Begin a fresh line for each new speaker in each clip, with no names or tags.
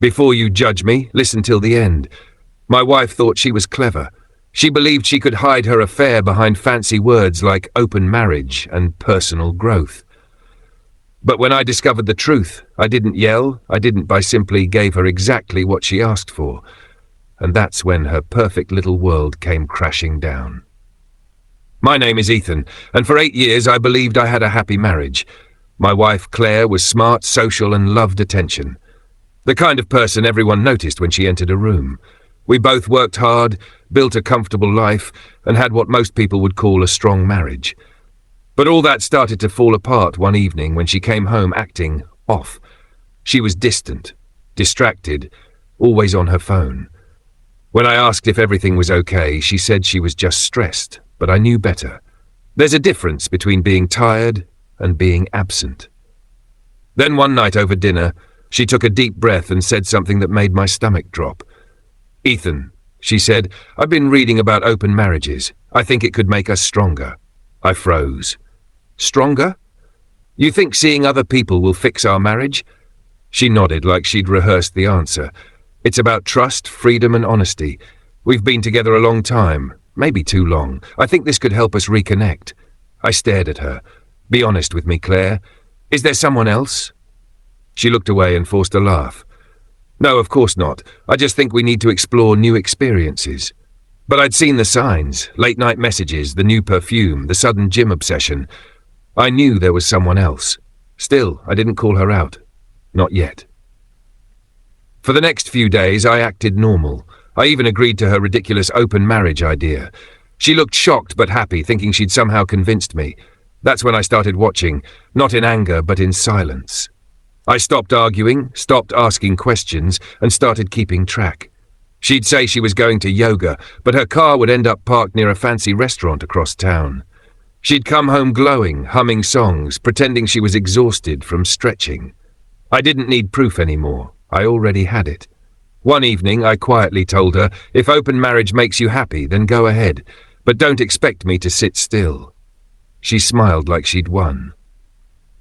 Before you judge me, listen till the end. My wife thought she was clever. She believed she could hide her affair behind fancy words like open marriage and personal growth. But when I discovered the truth, I didn't yell, I didn't. I simply gave her exactly what she asked for. And that's when her perfect little world came crashing down. My name is Ethan, and for 8 years I believed I had a happy marriage. My wife, Claire, was smart, social, and loved attention. The kind of person everyone noticed when she entered a room. We both worked hard, built a comfortable life, and had what most people would call a strong marriage. But all that started to fall apart one evening when she came home acting off. She was distant, distracted, always on her phone. When I asked if everything was okay, she said she was just stressed, but I knew better. There's a difference between being tired and being absent. Then one night over dinner, she took a deep breath and said something that made my stomach drop. "Ethan," she said, "I've been reading about open marriages. I think it could make us stronger." I froze. Stronger? You think seeing other people will fix our marriage? She nodded like she'd rehearsed the answer. It's about trust, freedom, and honesty. We've been together a long time, maybe too long. I think this could help us reconnect. I stared at her. "Be honest with me, Claire. Is there someone else?" She looked away and forced a laugh. "No, of course not. I just think we need to explore new experiences." But I'd seen the signs, late-night messages, the new perfume, the sudden gym obsession. I knew there was someone else. Still, I didn't call her out. Not yet. For the next few days, I acted normal. I even agreed to her ridiculous open marriage idea. She looked shocked but happy, thinking she'd somehow convinced me. That's when I started watching, not in anger, but in silence. I stopped arguing, stopped asking questions, and started keeping track. She'd say she was going to yoga, but her car would end up parked near a fancy restaurant across town. She'd come home glowing, humming songs, pretending she was exhausted from stretching. I didn't need proof anymore. I already had it. One evening, I quietly told her, "If open marriage makes you happy, then go ahead, but don't expect me to sit still." She smiled like she'd won.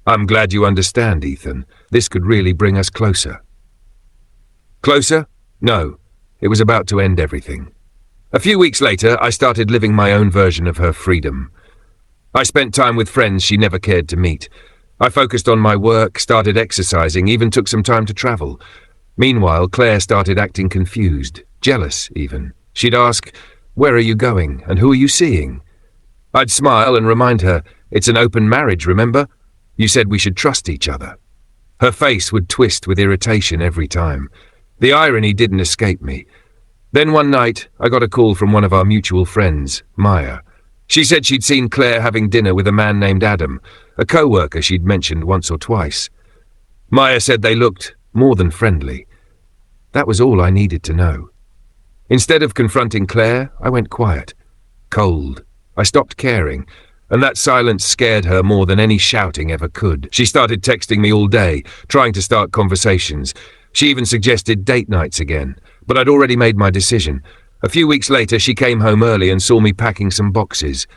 "I'm glad you understand, Ethan. This could really bring us closer." Closer? No. It was about to end everything. A few weeks later, I started living my own version of her freedom. I spent time with friends she never cared to meet. I focused on my work, started exercising, even took some time to travel. Meanwhile, Claire started acting confused, jealous even. She'd ask, "Where are you going, and who are you seeing?" I'd smile and remind her, "It's an open marriage, remember? You said we should trust each other." Her face would twist with irritation every time. The irony didn't escape me. Then one night, I got a call from one of our mutual friends, Maya. She said she'd seen Claire having dinner with a man named Adam, a co-worker she'd mentioned once or twice. Maya said they looked more than friendly. That was all I needed to know. Instead of confronting Claire, I went quiet, cold. I stopped caring, and that silence scared her more than any shouting ever could. She started texting me all day, trying to start conversations. She even suggested date nights again, but I'd already made my decision. A few weeks later, she came home early and saw me packing some boxes.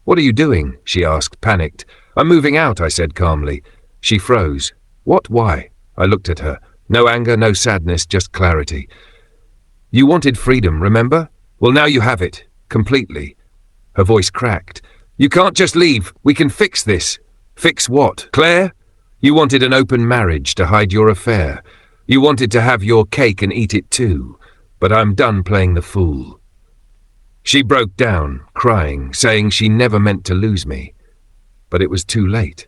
"What are you doing?" she asked, panicked. "I'm moving out," I said calmly. She froze. "What? Why?" I looked at her. No anger, no sadness, just clarity. "You wanted freedom, remember? Well, now you have it. Completely." Her voice cracked. "You can't just leave. We can fix this." "Fix what, Claire? You wanted an open marriage to hide your affair. You wanted to have your cake and eat it too. But I'm done playing the fool." She broke down, crying, saying she never meant to lose me. But it was too late.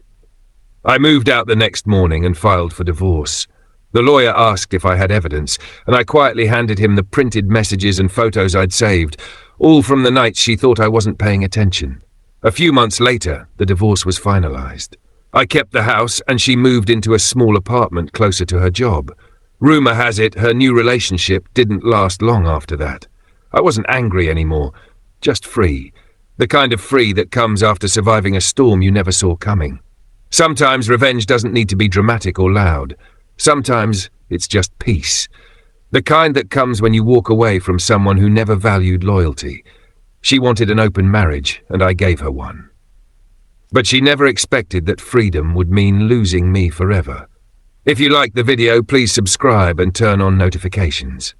I moved out the next morning and filed for divorce. The lawyer asked if I had evidence, and I quietly handed him the printed messages and photos I'd saved, all from the nights she thought I wasn't paying attention. A few months later, the divorce was finalized. I kept the house, and she moved into a small apartment closer to her job. Rumor has it her new relationship didn't last long after that. I wasn't angry anymore, just free. The kind of free that comes after surviving a storm you never saw coming. Sometimes revenge doesn't need to be dramatic or loud. Sometimes it's just peace. The kind that comes when you walk away from someone who never valued loyalty. She wanted an open marriage, and I gave her one. But she never expected that freedom would mean losing me forever. If you liked the video, please subscribe and turn on notifications.